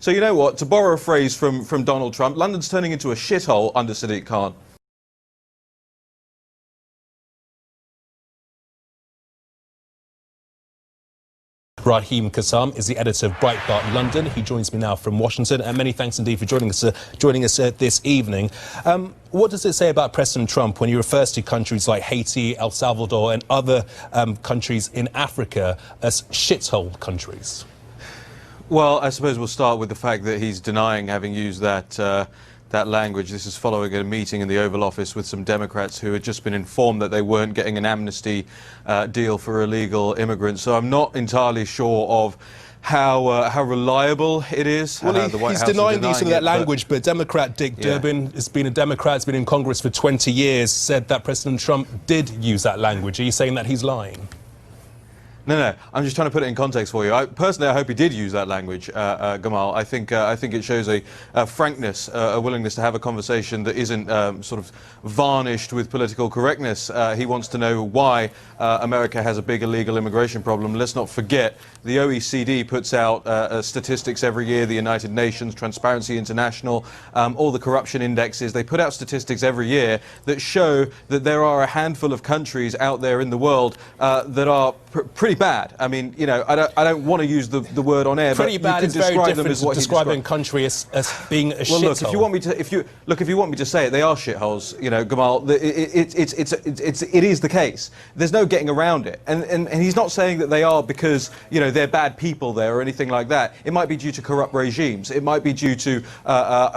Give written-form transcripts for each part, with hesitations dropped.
So you know what? To borrow a phrase from Donald Trump, London's turning into a shithole under Sadiq Khan. Raheem Kassam is the editor of Breitbart London. He joins me now from Washington. And many thanks indeed for joining us this evening. What does it say about President Trump when he refers to countries like Haiti, El Salvador and other countries in Africa as shithole countries? Well, I suppose we'll start with the fact that he's denying having used that language. This is following a meeting in the Oval Office with some Democrats who had just been informed that they weren't getting an amnesty deal for illegal immigrants. So I'm not entirely sure of how reliable it is. Well, he's denying the use of that language, but Democrat Dick Durbin has been a Democrat, has been in Congress for 20 years, said that President Trump did use that language. Are you saying that he's lying? No, I'm just trying to put it in context for you. Personally, I hope he did use that language, Gamal. I think it shows a frankness, a willingness to have a conversation that isn't sort of varnished with political correctness. He wants to know why America has a big illegal immigration problem. Let's not forget, the OECD puts out statistics every year, the United Nations, Transparency International, all the corruption indexes. They put out statistics every year that show that there are a handful of countries out there in the world that are pretty bad. I mean, you know, I don't want to use the word on air, pretty but bad you is can very describe different them as to what describing a country as being a well, shithole. look, if you want me to say it, they are shitholes. You know, Gamal, it is the case. There's no getting around it. And he's not saying that they are because, you know, they're bad people there or anything like that. It might be due to corrupt regimes. It might be due to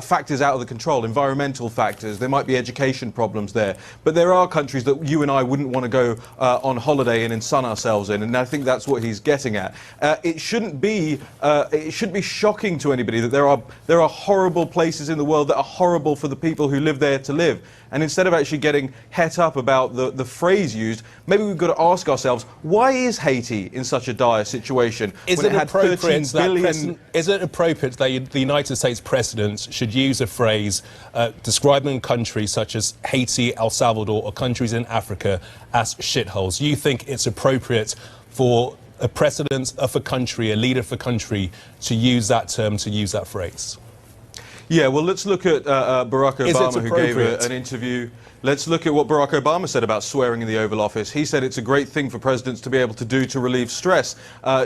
factors out of the control, environmental factors. There might be education problems there. But there are countries that you and I wouldn't want to go on holiday in and sun ourselves in. And I think that's what he's getting at. It shouldn't be shocking to anybody that there are horrible places in the world that are horrible for the people who live there to live. And instead of actually getting het up about the phrase used, maybe we've got to ask ourselves, why is Haiti in such a dire situation? Is it appropriate that the United States President should use a phrase describing a country such as Haiti, El Salvador, or countries in Africa as shitholes? You think it's appropriate for a president of a country, a leader of a country, to use that term, to use that phrase? Yeah, well, let's look at Barack Obama, who gave an interview. Let's look at what Barack Obama said about swearing in the Oval Office. He said it's a great thing for presidents to be able to do to relieve stress.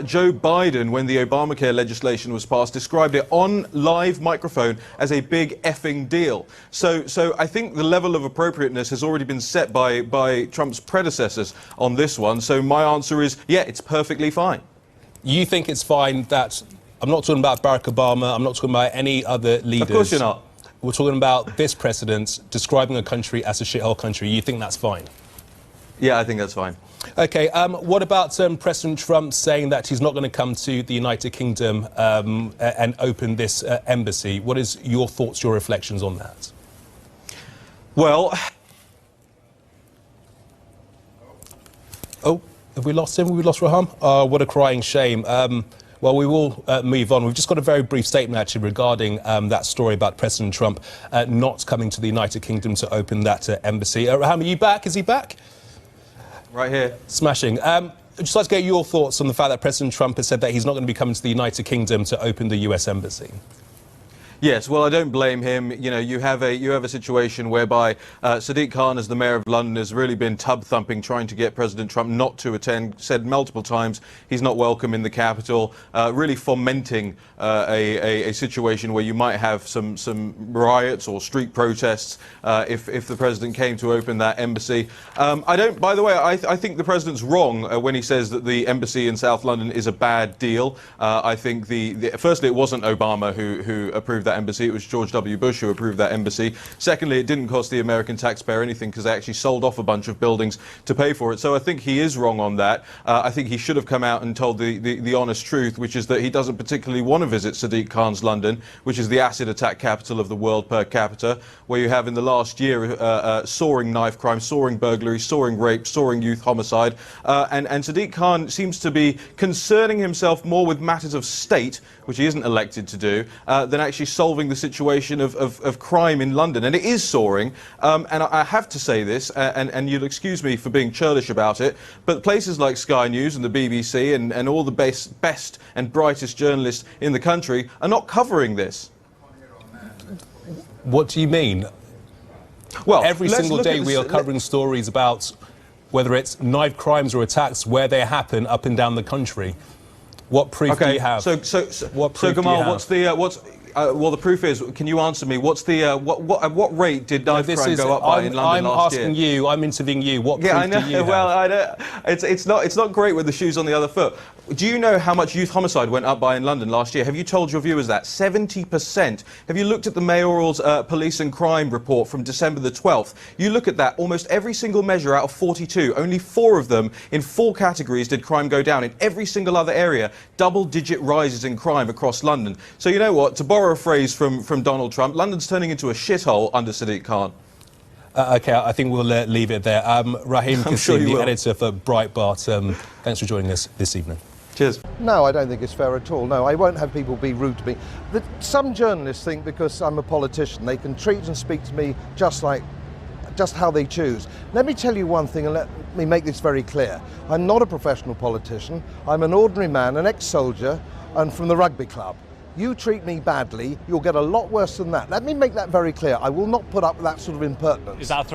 Joe Biden, when the Obamacare legislation was passed, described it on live microphone as a big effing deal. So I think the level of appropriateness has already been set by Trump's predecessors on this one. So my answer is, yeah, it's perfectly fine. You think it's fine that... I'm not talking about Barack Obama, I'm not talking about any other leaders. Of course you're not. We're talking about this president describing a country as a shithole country. You think that's fine? Yeah, I think that's fine. OK, what about President Trump saying that he's not going to come to the United Kingdom and open this embassy? What is your thoughts, your reflections on that? Well... Oh, have we lost him? Have we lost Raham? Oh, what a crying shame. Well, we will move on. We've just got a very brief statement, actually, regarding that story about President Trump not coming to the United Kingdom to open that embassy. Raham, are you back? Is he back? Right here. Smashing. I'd just like to get your thoughts on the fact that President Trump has said that he's not going to be coming to the United Kingdom to open the US embassy. Yes, well, I don't blame him. You know, you have a situation whereby Sadiq Khan, as the mayor of London, has really been tub-thumping, trying to get President Trump not to attend, said multiple times he's not welcome in the capital, really fomenting a situation where you might have some riots or street protests if the president came to open that embassy. By the way, I think the president's wrong when he says that the embassy in South London is a bad deal. I think firstly, it wasn't Obama who approved that embassy. It was George W. Bush who approved that embassy. Secondly, it didn't cost the American taxpayer anything because they actually sold off a bunch of buildings to pay for it. So I think he is wrong on that. I think he should have come out and told the honest truth, which is that he doesn't particularly want to visit Sadiq Khan's London, which is the acid attack capital of the world per capita, where you have in the last year soaring knife crime, soaring burglary, soaring rape, soaring youth homicide. And Sadiq Khan seems to be concerning himself more with matters of state, which he isn't elected to do, than actually solving the situation of crime in London, and it is soaring. And I have to say this, and you'll excuse me for being churlish about it, but places like Sky News and the BBC and all the best and brightest journalists in the country are not covering this. What do you mean? Well, every single day we are covering stories about whether it's knife crimes or attacks where they happen up and down the country. What proof do you have? So Gamal, well, the proof is, can you answer me, what's the, at what rate did knife crime go up by in London last year? I'm asking you, I'm interviewing you, what proof I know. do you have? Well, I know, it's not great with the shoes on the other foot. Do you know how much youth homicide went up by in London last year? Have you told your viewers that? 70%. Have you looked at the mayoral's police and crime report from December the 12th? You look at that, almost every single measure out of 42, only 4 of them in 4 categories did crime go down. In every single other area, double-digit rises in crime across London. So you know what, to borrow a phrase from Donald Trump, London's turning into a shithole under Sadiq Khan. OK, I think we'll leave it there. Raheem Kassem, the editor for Breitbart, thanks for joining us this evening. Cheers. No, I don't think it's fair at all. No, I won't have people be rude to me. Some journalists think because I'm a politician, they can treat and speak to me just how they choose. Let me tell you one thing, and let me make this very clear. I'm not a professional politician. I'm an ordinary man, an ex-soldier, and from the rugby club. You treat me badly, you'll get a lot worse than that. Let me make that very clear. I will not put up with that sort of impertinence. Is that a threat?